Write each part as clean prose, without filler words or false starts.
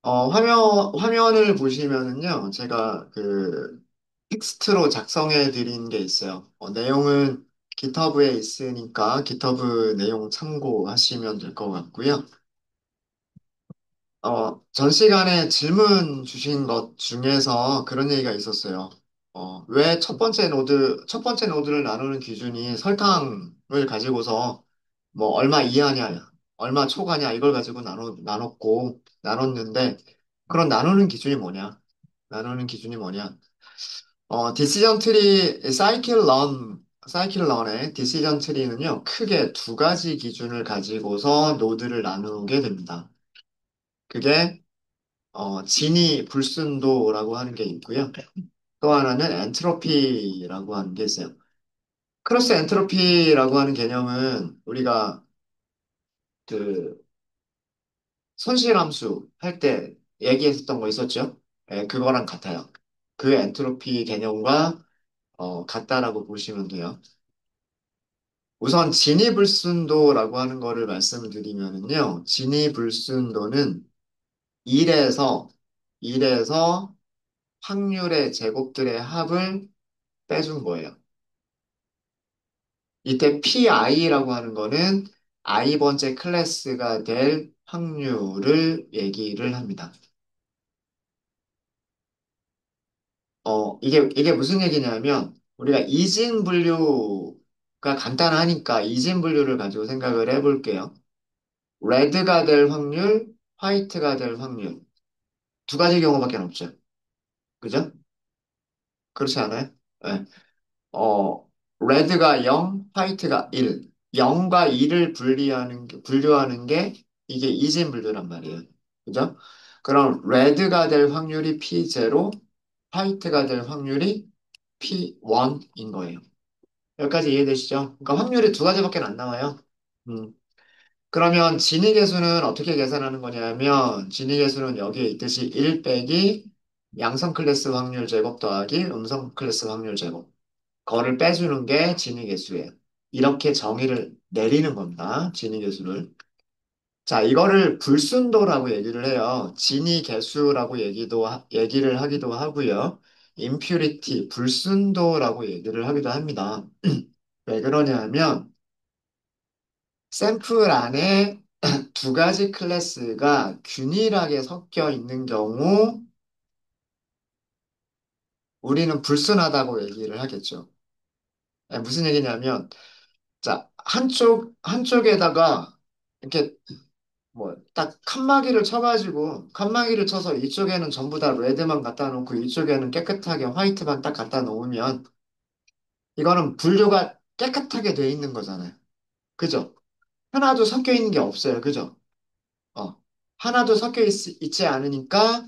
화면을 보시면은요, 제가 그 텍스트로 작성해 드린 게 있어요. 내용은 GitHub에 있으니까 GitHub 내용 참고하시면 될 것 같고요. 전 시간에 질문 주신 것 중에서 그런 얘기가 있었어요. 왜 첫 번째 노드를 나누는 기준이 설탕을 가지고서 뭐 얼마 이하냐, 얼마 초과냐 이걸 가지고 나눴는데 그런 나누는 기준이 뭐냐? 나누는 기준이 뭐냐? 디시전 트리, 사이클 런의 디시전 트리는요, 크게 두 가지 기준을 가지고서 노드를 나누게 됩니다. 그게 진위 불순도라고 하는 게 있고요. 또 하나는 엔트로피라고 하는 게 있어요. 크로스 엔트로피라고 하는 개념은 우리가 그 손실함수 할 때 얘기했었던 거 있었죠? 예, 그거랑 같아요. 그 엔트로피 개념과 같다라고 보시면 돼요. 우선 진위불순도라고 하는 거를 말씀을 드리면은요, 진위불순도는 1에서 1에서 확률의 제곱들의 합을 빼준 거예요. 이때 PI라고 하는 거는 i번째 클래스가 될 확률을 얘기를 합니다. 이게 무슨 얘기냐면, 우리가 이진 분류가 간단하니까 이진 분류를 가지고 생각을 해볼게요. 레드가 될 확률, 화이트가 될 확률. 두 가지 경우밖에 없죠. 그죠? 그렇지 않아요? 네. 레드가 0, 화이트가 1. 0과 2를 분류하는 게 이게 이진 분류란 말이에요. 그죠? 그럼 레드가 될 확률이 P0, 화이트가 될 확률이 P1인 거예요. 여기까지 이해되시죠? 그러니까 확률이 두 가지밖에 안 나와요. 음. 그러면 진위계수는 어떻게 계산하는 거냐면, 진위계수는 여기에 있듯이 1 빼기 양성 클래스 확률 제곱 더하기 음성 클래스 확률 제곱. 거를 빼주는 게 진위계수예요. 이렇게 정의를 내리는 겁니다. 진위계수를. 자, 이거를 불순도라고 얘기를 해요. 진위계수라고 얘기를 하기도 하고요. impurity, 불순도라고 얘기를 하기도 합니다. 왜 그러냐면, 샘플 안에 두 가지 클래스가 균일하게 섞여 있는 경우, 우리는 불순하다고 얘기를 하겠죠. 무슨 얘기냐면, 자, 한쪽에다가 이렇게 뭐 딱 칸막이를 쳐서 이쪽에는 전부 다 레드만 갖다 놓고 이쪽에는 깨끗하게 화이트만 딱 갖다 놓으면 이거는 분류가 깨끗하게 돼 있는 거잖아요. 그죠? 하나도 섞여 있는 게 없어요. 그죠? 어. 하나도 있지 않으니까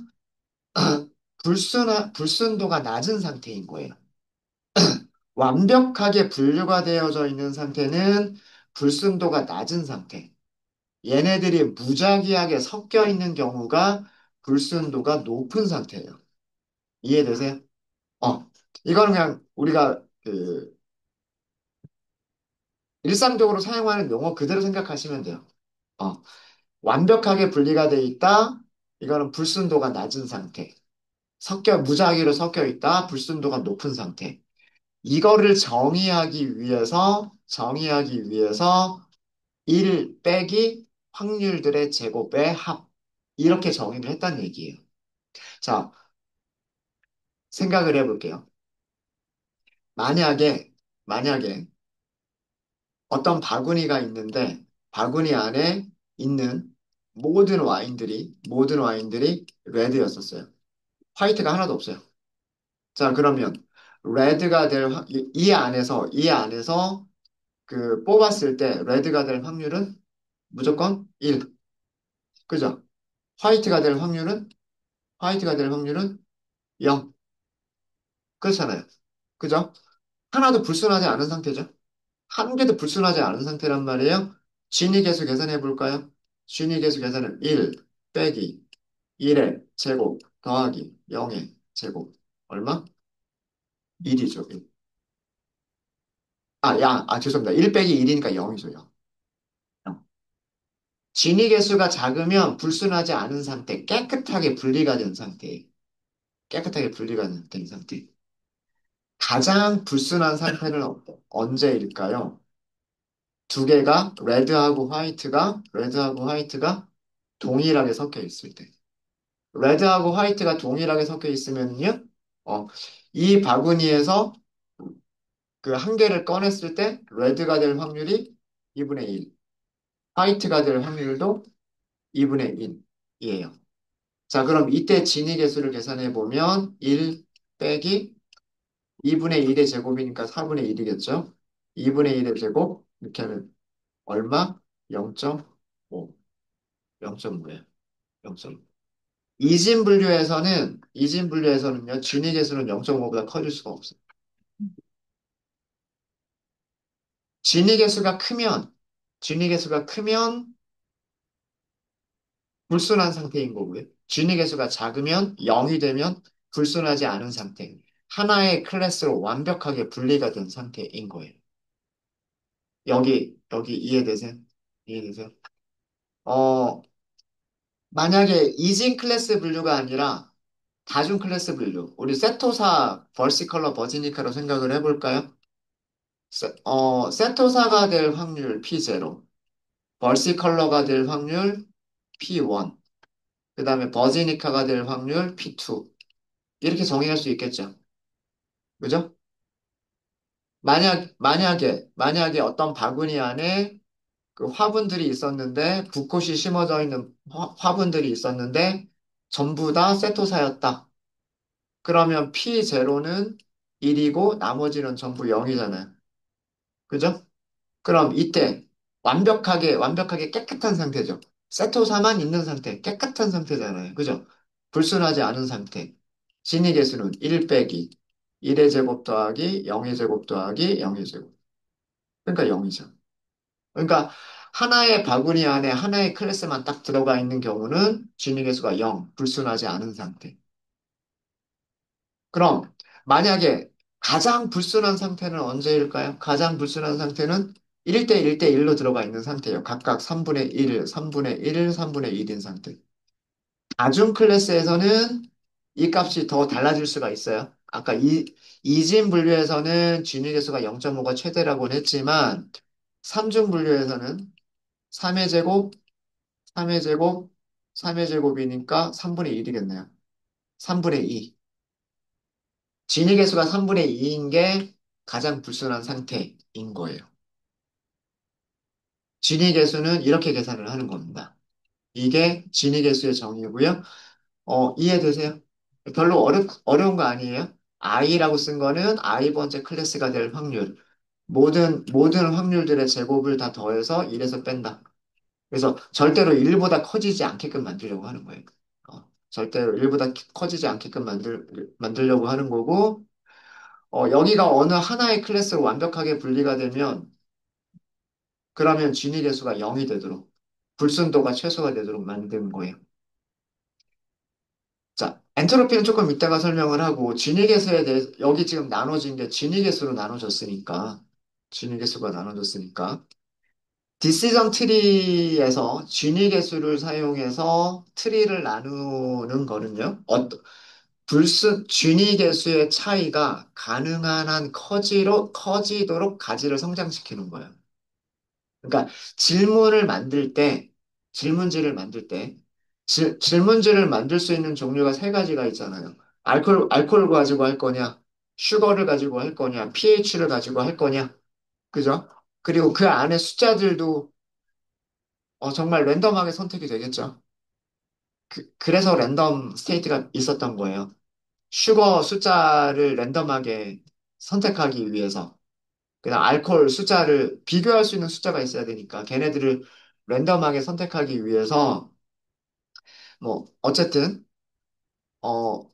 불순도가 낮은 상태인 거예요. 완벽하게 분류가 되어져 있는 상태는 불순도가 낮은 상태. 얘네들이 무작위하게 섞여 있는 경우가 불순도가 높은 상태예요. 이해되세요? 어, 이거는 그냥 우리가 그 일상적으로 사용하는 용어 그대로 생각하시면 돼요. 어, 완벽하게 분리가 돼 있다. 이거는 불순도가 낮은 상태. 무작위로 섞여 있다. 불순도가 높은 상태. 이거를 정의하기 위해서 1 빼기 확률들의 제곱의 합. 이렇게 정의를 했다는 얘기예요. 자, 생각을 해볼게요. 만약에 어떤 바구니가 있는데 바구니 안에 있는 모든 와인들이 레드였었어요. 화이트가 하나도 없어요. 자, 그러면 이 안에서 그 뽑았을 때 레드가 될 확률은 무조건 1. 그죠? 화이트가 될 확률은 화이트가 될 확률은 0. 그렇잖아요. 그죠? 하나도 불순하지 않은 상태죠. 한 개도 불순하지 않은 상태란 말이에요. 진위계수 계산해 볼까요? 진위계수 계산은 1 빼기 1의 제곱 더하기 0의 제곱 얼마? 1이죠. 1. 죄송합니다. 1 빼기 1이니까 0이죠. 0. 진위 계수가 작으면 불순하지 않은 상태, 깨끗하게 분리가 된 상태, 깨끗하게 분리가 된 상태. 가장 불순한 상태는 언제일까요? 두 개가 레드하고 화이트가 동일하게 섞여 있을 때. 레드하고 화이트가 동일하게 섞여 있으면요, 어, 이 바구니에서 그 한 개를 꺼냈을 때 레드가 될 확률이 2분의 1, 화이트가 될 확률도 2분의 1이에요. 자, 그럼 이때 진위 계수를 계산해 보면 1 빼기 2분의 1의 제곱이니까 4분의 1이겠죠? 2분의 1의 제곱 이렇게 하면 얼마? 0.5. 0.5예요. 0.5. 이진분류에서는요, 진위 계수는 0.5보다 커질 수가 없어요. 진위 계수가 크면, 진위 계수가 크면 불순한 상태인 거고요. 진위 계수가 작으면 0이 되면 불순하지 않은 상태. 하나의 클래스로 완벽하게 분리가 된 상태인 거예요. 여기 이해되세요? 이해되세요? 어, 만약에 이진 클래스 분류가 아니라 다중 클래스 분류. 우리 세토사, 벌시컬러, 버지니카로 생각을 해볼까요? 세토사가 될 확률 P0, 벌시컬러가 될 확률 P1, 그 다음에 버지니카가 될 확률 P2. 이렇게 정의할 수 있겠죠. 그죠? 만약에 어떤 바구니 안에 그 화분들이 있었는데, 붓꽃이 심어져 있는 화분들이 있었는데, 전부 다 세토사였다. 그러면 P0는 1이고, 나머지는 전부 0이잖아요. 그죠? 그럼 이때 완벽하게 깨끗한 상태죠. 세토사만 있는 상태, 깨끗한 상태잖아요. 그죠? 불순하지 않은 상태. 진위 계수는 1 빼기 1의 제곱 더하기 0의 제곱 더하기 0의 제곱. 그러니까 0이죠. 그러니까 하나의 바구니 안에 하나의 클래스만 딱 들어가 있는 경우는 진위 계수가 0, 불순하지 않은 상태. 그럼 만약에 가장 불순한 상태는 언제일까요? 가장 불순한 상태는 1대 1대 1로 들어가 있는 상태예요. 각각 3분의 1, 3분의 1, 3분의 1인 상태. 다중 클래스에서는 이 값이 더 달라질 수가 있어요. 아까 이진 분류에서는 진위 계수가 0.5가 최대라고는 했지만 3중 분류에서는 3의 제곱, 3의 제곱, 3의 제곱이니까 3분의 1이겠네요. 3분의 2. 진위 계수가 3분의 2인 게 가장 불순한 상태인 거예요. 진위 계수는 이렇게 계산을 하는 겁니다. 이게 진위 계수의 정의고요. 이해되세요? 별로 어려운 거 아니에요? i라고 쓴 거는 i 번째 클래스가 될 확률. 모든 확률들의 제곱을 다 더해서 1에서 뺀다. 그래서 절대로 1보다 커지지 않게끔 만들려고 하는 거예요. 절대로 1보다 커지지 않게끔 만들려고 하는 거고, 여기가 어느 하나의 클래스로 완벽하게 분리가 되면, 그러면 진위 계수가 0이 되도록, 불순도가 최소가 되도록 만든 거예요. 자, 엔트로피는 조금 이따가 설명을 하고, 진위 계수에 대해, 여기 지금 나눠진 게 진위 계수로 나눠졌으니까, 진위 계수가 나눠졌으니까, 디시전 트리에서 진위 계수를 사용해서 트리를 나누는 거는요, 진위 계수의 차이가 가능한 한 커지도록 가지를 성장시키는 거예요. 그러니까 질문을 만들 때, 질문지를 만들 때, 질문지를 만들 수 있는 종류가 세 가지가 있잖아요. 알코올 가지고 할 거냐, 슈거를 가지고 할 거냐, pH를 가지고 할 거냐, 그죠? 그리고 그 안에 숫자들도 정말 랜덤하게 선택이 되겠죠. 그래서 랜덤 스테이트가 있었던 거예요. 슈거 숫자를 랜덤하게 선택하기 위해서. 그다음 알코올 숫자를 비교할 수 있는 숫자가 있어야 되니까 걔네들을 랜덤하게 선택하기 위해서 뭐 어쨌든 어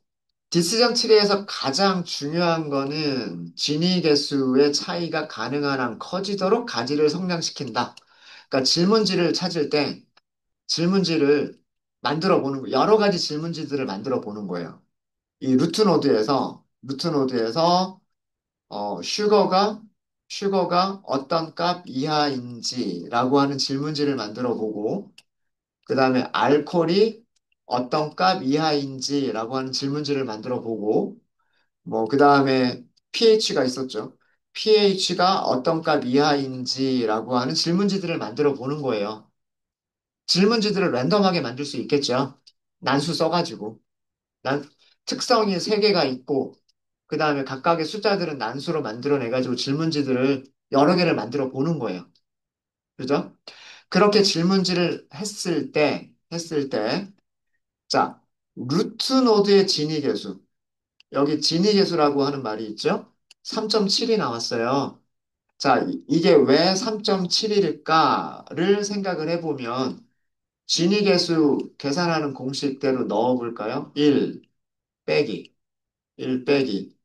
디시전 트리에서 가장 중요한 거는 진위 개수의 차이가 가능한 한 커지도록 가지를 성장시킨다. 그러니까 질문지를 찾을 때 질문지를 만들어 보는 거 여러 가지 질문지들을 만들어 보는 거예요. 이 루트 노드에서 슈거가 어떤 값 이하인지라고 하는 질문지를 만들어 보고, 그 다음에 알코올이 어떤 값 이하인지라고 하는 질문지를 만들어 보고, 뭐, 그 다음에 pH가 있었죠. pH가 어떤 값 이하인지라고 하는 질문지들을 만들어 보는 거예요. 질문지들을 랜덤하게 만들 수 있겠죠. 난수 써가지고. 난 특성이 세 개가 있고, 그 다음에 각각의 숫자들은 난수로 만들어내가지고 질문지들을 여러 개를 만들어 보는 거예요. 그죠? 그렇게 질문지를 했을 때, 자, 루트 노드의 진위계수. 여기 진위계수라고 하는 말이 있죠? 3.7이 나왔어요. 자, 이게 왜 3.7일까를 생각을 해보면, 진위계수 계산하는 공식대로 넣어볼까요? 1 빼기, 1 빼기.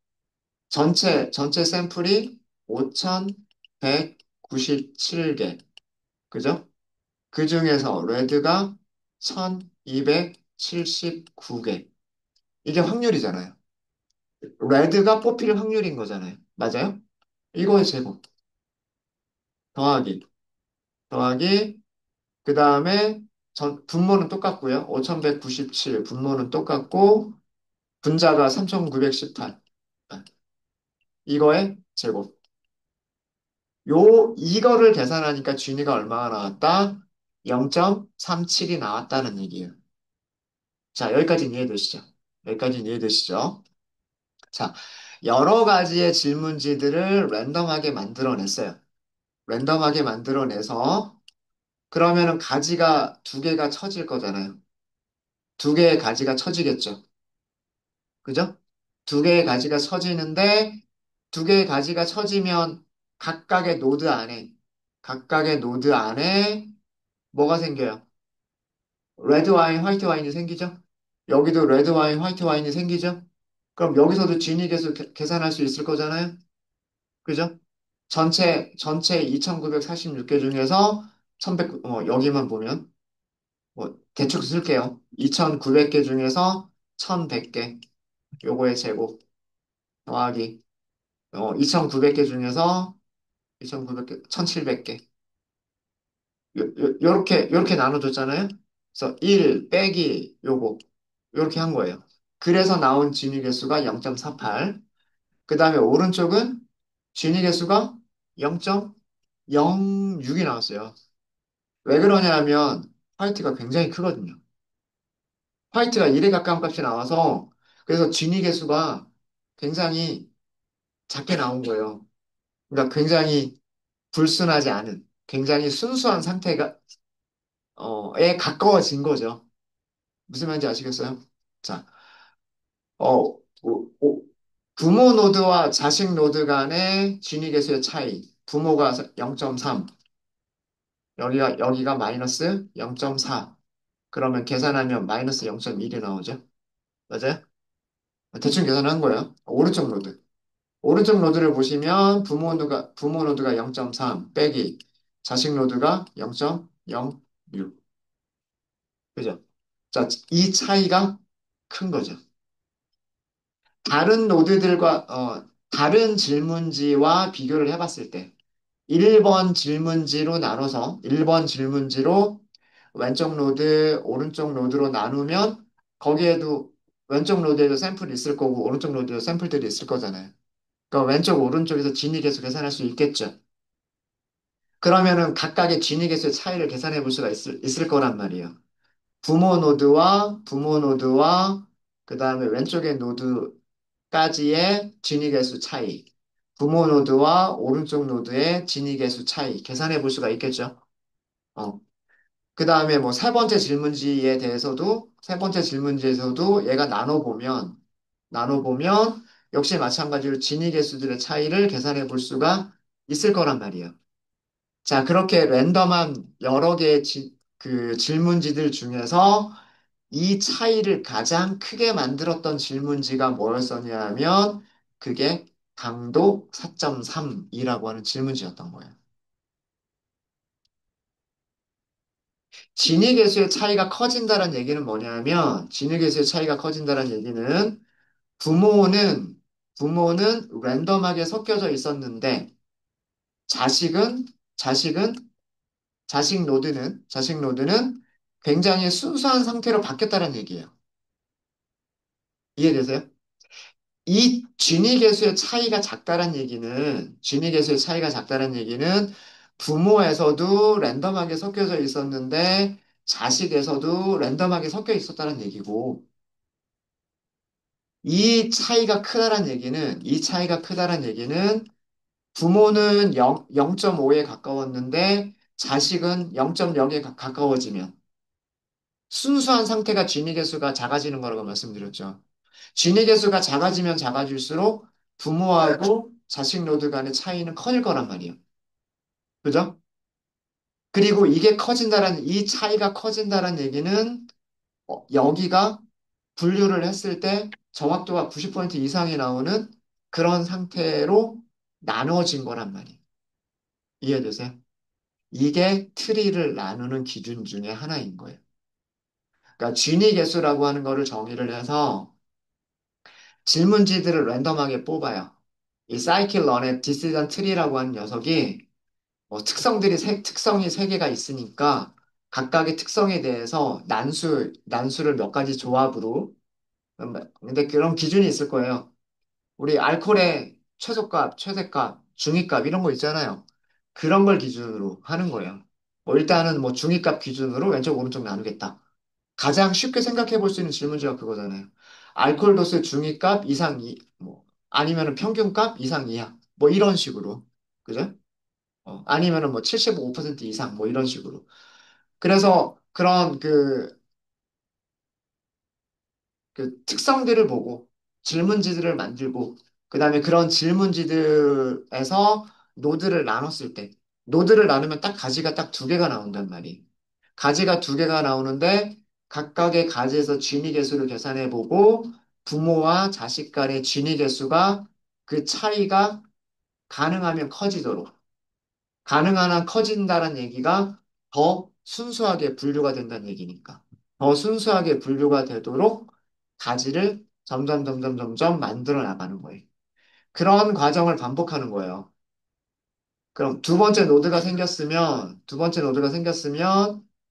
전체 샘플이 5,197개. 그죠? 그 중에서 레드가 1,279개. 이게 확률이잖아요. 레드가 뽑힐 확률인 거잖아요. 맞아요? 이거의 제곱. 더하기, 더하기, 그 다음에 분모는 똑같고요. 5,197, 분모는 똑같고, 분자가 3,918. 이거의 제곱. 이거를 계산하니까 G니가 얼마가 나왔다? 0.37이 나왔다는 얘기예요. 자, 여기까지는 이해되시죠? 여기까지는 이해되시죠? 자, 여러 가지의 질문지들을 랜덤하게 만들어냈어요. 랜덤하게 만들어내서 그러면은 가지가 두 개가 쳐질 거잖아요. 두 개의 가지가 쳐지겠죠. 그죠? 두 개의 가지가 쳐지는데 두 개의 가지가 쳐지면 각각의 노드 안에 각각의 노드 안에 뭐가 생겨요? 레드 와인, 화이트 와인이 생기죠? 여기도 레드 와인, 화이트 와인이 생기죠? 그럼 여기서도 진위 계수 계산할 수 있을 거잖아요? 그죠? 전체 2,946개 중에서 1,100, 여기만 보면, 뭐, 대충 쓸게요. 2,900개 중에서 1,100개. 요거의 제곱, 더하기, 2,900개 중에서 2,900개, 1,700개. 요렇게 나눠줬잖아요? 그래서 1 빼기 요거, 요렇게 한 거예요. 그래서 나온 진위 개수가 0.48. 그 다음에 오른쪽은 진위 개수가 0.06이 나왔어요. 왜 그러냐면 화이트가 굉장히 크거든요. 화이트가 1에 가까운 값이 나와서 그래서 진위 개수가 굉장히 작게 나온 거예요. 그러니까 굉장히 불순하지 않은, 굉장히 순수한 상태가 에 가까워진 거죠. 무슨 말인지 아시겠어요? 자, 부모 노드와 자식 노드 간의 진위 계수의 차이. 부모가 0.3, 여기가 마이너스 0.4. 그러면 계산하면 마이너스 0.1이 나오죠. 맞아요? 대충 계산한 거예요. 오른쪽 노드. 오른쪽 노드를 보시면 부모 노드가 0.3 빼기 자식 노드가 0.06. 그죠? 자, 이 차이가 큰 거죠. 다른 질문지와 비교를 해봤을 때 1번 질문지로 나눠서 1번 질문지로 왼쪽 노드, 오른쪽 노드로 나누면 거기에도 왼쪽 노드에도 샘플이 있을 거고 오른쪽 노드에도 샘플들이 있을 거잖아요. 그러니까 왼쪽, 오른쪽에서 진위 계수 계산할 수 있겠죠. 그러면은 각각의 진위 계수의 차이를 계산해 볼 수가 있을 거란 말이에요. 부모 노드와 그 다음에 왼쪽의 노드까지의 진위 계수 차이. 부모 노드와 오른쪽 노드의 진위 계수 차이 계산해 볼 수가 있겠죠. 어. 그 다음에 뭐 세 번째 질문지에서도 얘가 나눠보면 역시 마찬가지로 진위 계수들의 차이를 계산해 볼 수가 있을 거란 말이에요. 자, 그렇게 랜덤한 여러 개의 그 질문지들 중에서 이 차이를 가장 크게 만들었던 질문지가 뭐였었냐면 그게 강도 4.3이라고 하는 질문지였던 거예요. 진위계수의 차이가 커진다는 얘기는 뭐냐면 진위계수의 차이가 커진다는 얘기는 부모는 부모는 랜덤하게 섞여져 있었는데 자식은 자식은 자식 노드는 굉장히 순수한 상태로 바뀌었다는 얘기예요. 이해되세요? 이 진위 계수의 차이가 작다는 얘기는, 진위 계수의 차이가 작다는 얘기는 부모에서도 랜덤하게 섞여져 있었는데 자식에서도 랜덤하게 섞여 있었다는 얘기고, 이 차이가 크다는 얘기는 부모는 0.5에 가까웠는데 자식은 0.0에 가까워지면 순수한 상태가 진위 계수가 작아지는 거라고 말씀드렸죠. 진위 계수가 작아지면 작아질수록 부모하고 자식 노드 간의 차이는 커질 거란 말이에요. 그죠? 그리고 이 차이가 커진다는 얘기는 여기가 분류를 했을 때 정확도가 90% 이상이 나오는 그런 상태로 나누어진 거란 말이에요. 이해되세요? 이게 트리를 나누는 기준 중에 하나인 거예요. 그러니까 진위 계수라고 하는 거를 정의를 해서 질문지들을 랜덤하게 뽑아요. 이 사이클런의 디시전 트리라고 하는 녀석이 특성이 세 개가 있으니까 각각의 특성에 대해서 난수를 몇 가지 조합으로 근데 그런 기준이 있을 거예요. 우리 알코올의 최소값, 최대값, 중위값 이런 거 있잖아요. 그런 걸 기준으로 하는 거예요. 뭐 일단은 뭐 중위값 기준으로 왼쪽 오른쪽 나누겠다. 가장 쉽게 생각해 볼 수 있는 질문지가 그거잖아요. 알코올 도수 중위값 이상 뭐 아니면은 평균값 이상 이하 뭐 이런 식으로 그죠? 아니면은 뭐 75% 이상 뭐 이런 식으로. 그래서 그런 그 특성들을 보고 질문지들을 만들고 그다음에 그런 질문지들에서 노드를 나눴을 때 노드를 나누면 딱 가지가 딱 두 개가 나온단 말이에요. 가지가 두 개가 나오는데 각각의 가지에서 진위 계수를 계산해 보고 부모와 자식 간의 진위 계수가 그 차이가 가능하면 커지도록 가능한 한 커진다는 얘기가 더 순수하게 분류가 된다는 얘기니까. 더 순수하게 분류가 되도록 가지를 점점 만들어 나가는 거예요. 그런 과정을 반복하는 거예요. 그럼 두 번째 노드가 생겼으면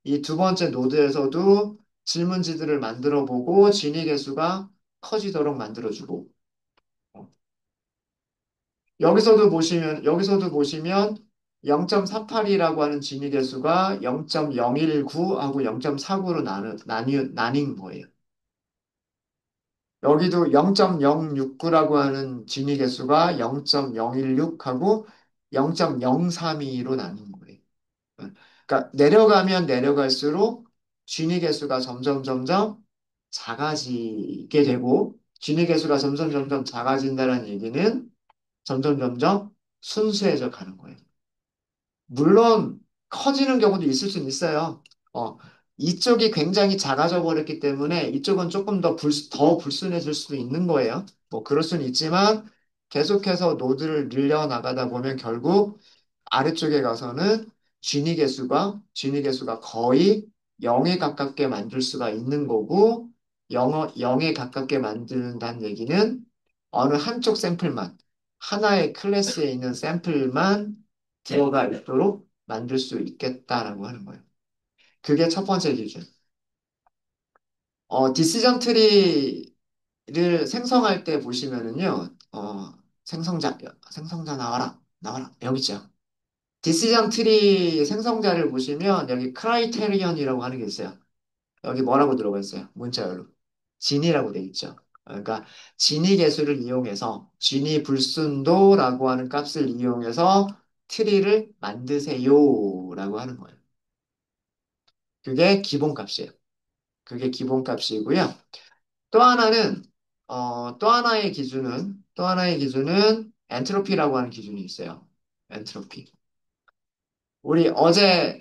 이 두 번째 노드에서도 질문지들을 만들어 보고 진위 계수가 커지도록 만들어주고 여기서도 보시면 0.48이라고 하는 진위 계수가 0.019하고 0.49로 나뉜 거예요. 여기도 0.069라고 하는 진위 계수가 0.016하고 0.032로 나뉜 거예요. 그러니까 내려가면 내려갈수록 진위 계수가 점점 작아지게 되고 진위 계수가 점점 작아진다는 얘기는 점점 순수해져 가는 거예요. 물론 커지는 경우도 있을 수는 있어요. 어, 이쪽이 굉장히 작아져 버렸기 때문에 이쪽은 조금 더 불순해질 수도 있는 거예요. 뭐 그럴 수는 있지만 계속해서 노드를 늘려 나가다 보면 결국 아래쪽에 가서는 진위 계수가 거의 0에 가깝게 만들 수가 있는 거고 0에 가깝게 만든다는 얘기는 어느 한쪽 샘플만 하나의 클래스에 있는 샘플만 들어가 있도록 만들 수 있겠다라고 하는 거예요. 그게 첫 번째 기준. 디시전 트리를 생성할 때 보시면은요, 생성자 나와라, 여기 있죠. 디시전 트리 생성자를 보시면 여기 크라이테리언이라고 하는 게 있어요. 여기 뭐라고 들어가 있어요? 문자열로. 진이라고 돼 있죠. 그러니까 진위 계수를 이용해서 진위 불순도라고 하는 값을 이용해서 트리를 만드세요라고 하는 거예요. 그게 기본값이에요. 그게 기본값이고요. 또 하나는 또 하나의 기준은 엔트로피라고 하는 기준이 있어요. 엔트로피. 우리 어제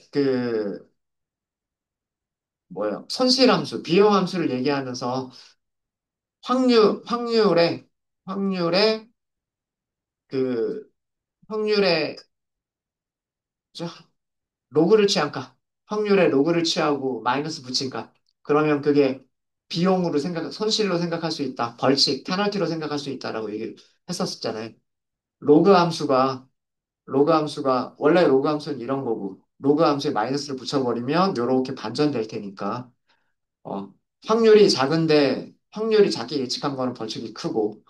손실함수, 비용함수를 얘기하면서 확률에 확률에 그 확률에 저, 로그를 취한가? 확률에 로그를 취하고 마이너스 붙인가? 그러면 그게 손실로 생각할 수 있다. 벌칙, 페널티로 생각할 수 있다라고 얘기를 했었잖아요. 로그 함수가, 원래 로그 함수는 이런 거고, 로그 함수에 마이너스를 붙여버리면 요렇게 반전될 테니까 어, 확률이 작은데 확률이 작게 예측한 거는 벌칙이 크고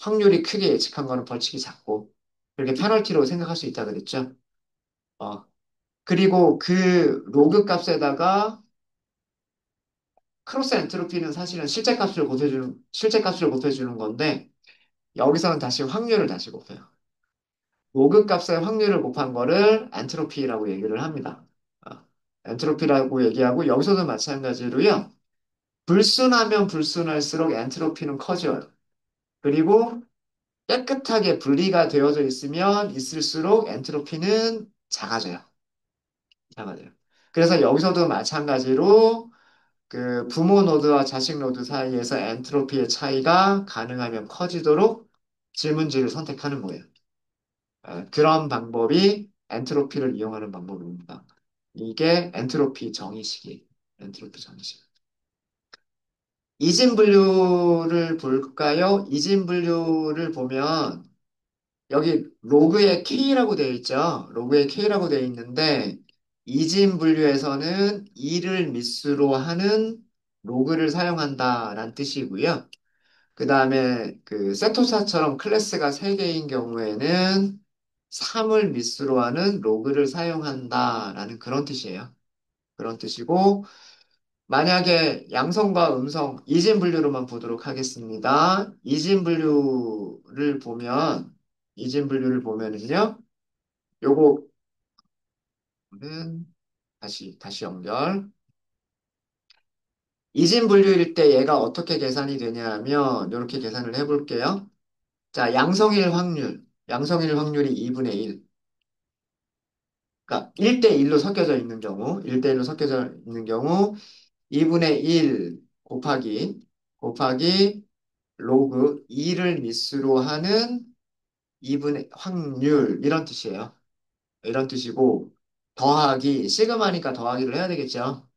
확률이 크게 예측한 거는 벌칙이 작고 그렇게 페널티로 생각할 수 있다 그랬죠. 어, 그리고 그 로그 값에다가 크로스 엔트로피는 사실은 실제 값을 곱해주는 건데 여기서는 다시 확률을 다시 곱해요. 로그 값의 확률을 곱한 거를 엔트로피라고 얘기를 합니다. 어, 엔트로피라고 얘기하고 여기서도 마찬가지로요. 불순하면 불순할수록 엔트로피는 커져요. 그리고 깨끗하게 분리가 되어져 있으면 있을수록 엔트로피는 작아져요. 작아져요. 그래서 여기서도 마찬가지로 그 부모 노드와 자식 노드 사이에서 엔트로피의 차이가 가능하면 커지도록 질문지를 선택하는 거예요. 그런 방법이 엔트로피를 이용하는 방법입니다. 이게 엔트로피 정의식이에요. 엔트로피 정의식. 이진 분류를 볼까요? 이진 분류를 보면 여기 로그에 K라고 되어 있죠. 로그에 K라고 되어 있는데 이진 분류에서는 2를 미수로 하는 로그를 사용한다라는 뜻이고요. 그 다음에 그 세토사처럼 클래스가 3개인 경우에는 3을 미수로 하는 로그를 사용한다라는 그런 뜻이에요. 그런 뜻이고 만약에 양성과 음성 이진 분류로만 보도록 하겠습니다. 이진 분류를 보면은요. 요거는 다시 연결. 이진 분류일 때 얘가 어떻게 계산이 되냐 하면 이렇게 계산을 해볼게요. 자, 양성일 확률이 2분의 1. 그러니까 1대 1로 섞여져 있는 경우, 1대 1로 섞여져 있는 경우 2분의 1 곱하기 로그 2를 미수로 하는 2분의 확률 이런 뜻이에요. 이런 뜻이고 더하기 시그마니까 더하기를 해야 되겠죠.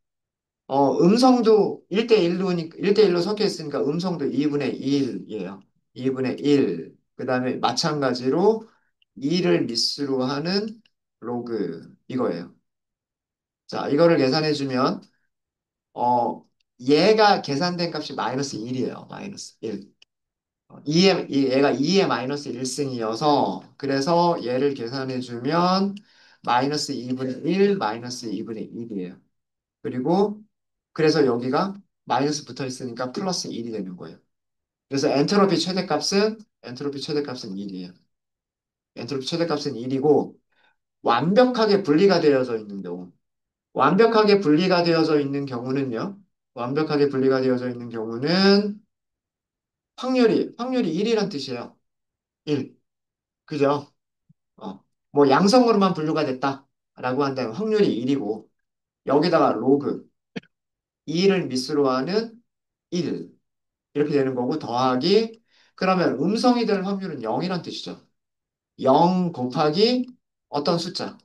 음성도 1대1로, 1대1로 섞여 있으니까 음성도 2분의 1이에요. 2분의 1. 그 다음에 마찬가지로 2를 미수로 하는 로그 이거예요. 자, 이거를 계산해주면 얘가 계산된 값이 마이너스 1이에요. 마이너스 1. 얘가 2의 마이너스 1승이어서 그래서 얘를 계산해주면 마이너스 2분의 1, 마이너스 2분의 1이에요. 그리고 그래서 여기가 마이너스 붙어 있으니까 플러스 1이 되는 거예요. 그래서 엔트로피 최대값은 1이에요. 엔트로피 최대값은 1이고 완벽하게 분리가 되어져 있는 경우 완벽하게 분리가 되어져 있는 경우는요. 완벽하게 분리가 되어져 있는 경우는 확률이 1이란 뜻이에요. 1. 그죠? 뭐 양성으로만 분류가 됐다라고 한다면 확률이 1이고 여기다가 로그 2를 미수로 하는 1 이렇게 되는 거고 더하기 그러면 음성이 될 확률은 0이란 뜻이죠. 0 곱하기 어떤 숫자.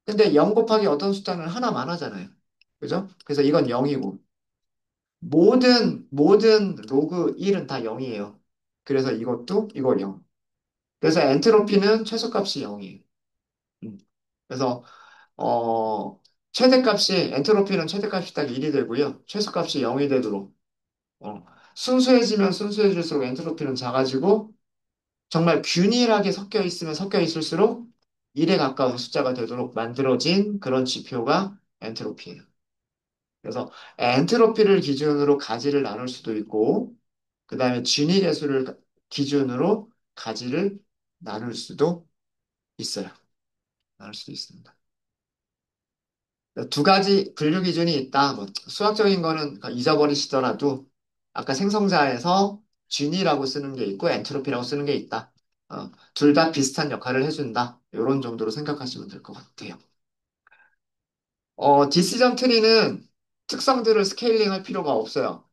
근데 0 곱하기 어떤 숫자는 하나만 하잖아요. 그죠? 그래서 이건 0이고 모든 로그 1은 다 0이에요. 그래서 이거 0. 그래서 엔트로피는 최소값이 0이에요. 그래서 엔트로피는 최대값이 딱 1이 되고요. 최소값이 0이 되도록 어, 순수해지면 순수해질수록 엔트로피는 작아지고 정말 균일하게 섞여 있을수록 1에 가까운 숫자가 되도록 만들어진 그런 지표가 엔트로피예요. 그래서 엔트로피를 기준으로 가지를 나눌 수도 있고 그 다음에 진위 계수를 기준으로 가지를 나눌 수도 있어요. 나눌 수도 있습니다. 두 가지 분류 기준이 있다. 뭐 수학적인 거는 잊어버리시더라도 아까 생성자에서 쥔이라고 쓰는 게 있고 엔트로피라고 쓰는 게 있다. 둘 다 비슷한 역할을 해준다. 이런 정도로 생각하시면 될 것 같아요. 디시전 트리는 특성들을 스케일링 할 필요가 없어요.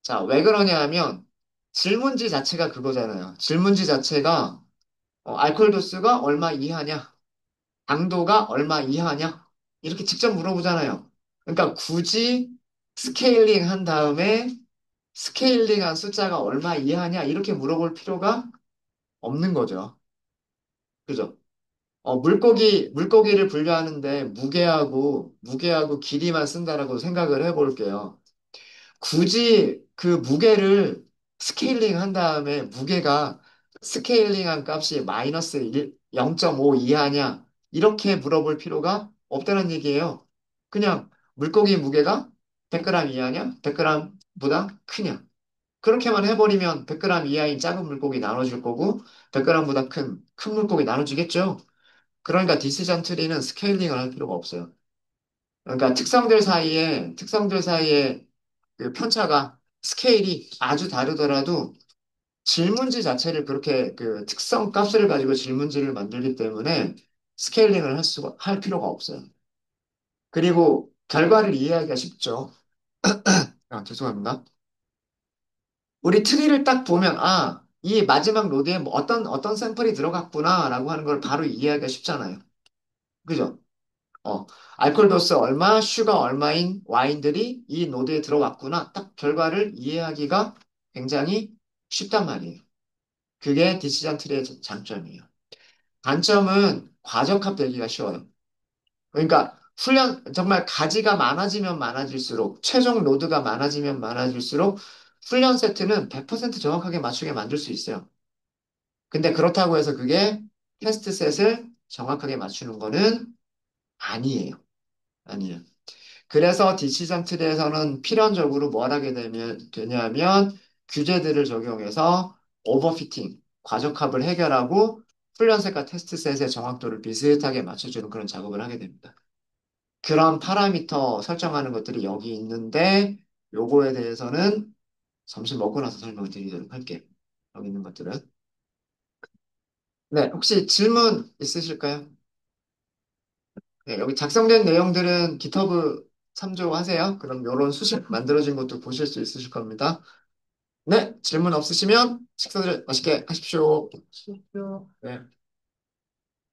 자, 왜 그러냐 하면 질문지 자체가 그거잖아요. 질문지 자체가 알코올 도수가 얼마 이하냐? 강도가 얼마 이하냐? 이렇게 직접 물어보잖아요. 그러니까 굳이 스케일링 한 다음에 스케일링한 숫자가 얼마 이하냐? 이렇게 물어볼 필요가 없는 거죠. 그죠? 물고기를 분류하는데 무게하고 길이만 쓴다라고 생각을 해볼게요. 굳이 그 무게를 스케일링 한 다음에 무게가 스케일링한 값이 마이너스 0.5 이하냐? 이렇게 물어볼 필요가 없다는 얘기예요. 그냥 물고기 무게가 100g 이하냐? 100g보다 크냐? 그렇게만 해버리면 100g 이하인 작은 물고기 나눠줄 거고 100g보다 큰 물고기 나눠주겠죠? 그러니까 디시전 트리는 스케일링을 할 필요가 없어요. 그러니까 특성들 사이에 그 편차가 스케일이 아주 다르더라도 질문지 자체를 그렇게 그 특성 값을 가지고 질문지를 만들기 때문에 스케일링을 할 필요가 없어요. 그리고 결과를 이해하기가 쉽죠. 아, 죄송합니다. 우리 트리를 딱 보면, 아, 이 마지막 노드에 뭐 어떤 샘플이 들어갔구나라고 하는 걸 바로 이해하기가 쉽잖아요. 그죠? 어, 알코올 도수 얼마, 슈가 얼마인 와인들이 이 노드에 들어왔구나. 딱 결과를 이해하기가 굉장히 쉽단 말이에요. 그게 디시전 트리의 장점이에요. 단점은 과정값 되기가 쉬워요. 그러니까 정말 가지가 많아지면 많아질수록, 최종 노드가 많아지면 많아질수록 훈련 세트는 100% 정확하게 맞추게 만들 수 있어요. 근데 그렇다고 해서 그게 테스트 셋을 정확하게 맞추는 거는 아니에요. 아니에요. 그래서 디시전 트리에서는 필연적으로 뭘 하게 되냐면 규제들을 적용해서 오버피팅, 과적합을 해결하고 훈련셋과 테스트셋의 정확도를 비슷하게 맞춰주는 그런 작업을 하게 됩니다. 그런 파라미터 설정하는 것들이 여기 있는데 요거에 대해서는 점심 먹고 나서 설명을 드리도록 할게요. 여기 있는 것들은. 네, 혹시 질문 있으실까요? 네, 여기 작성된 내용들은 GitHub 참조하세요. 그럼 요런 수식 만들어진 것도 보실 수 있으실 겁니다. 네, 질문 없으시면 식사들 맛있게 하십시오. 네.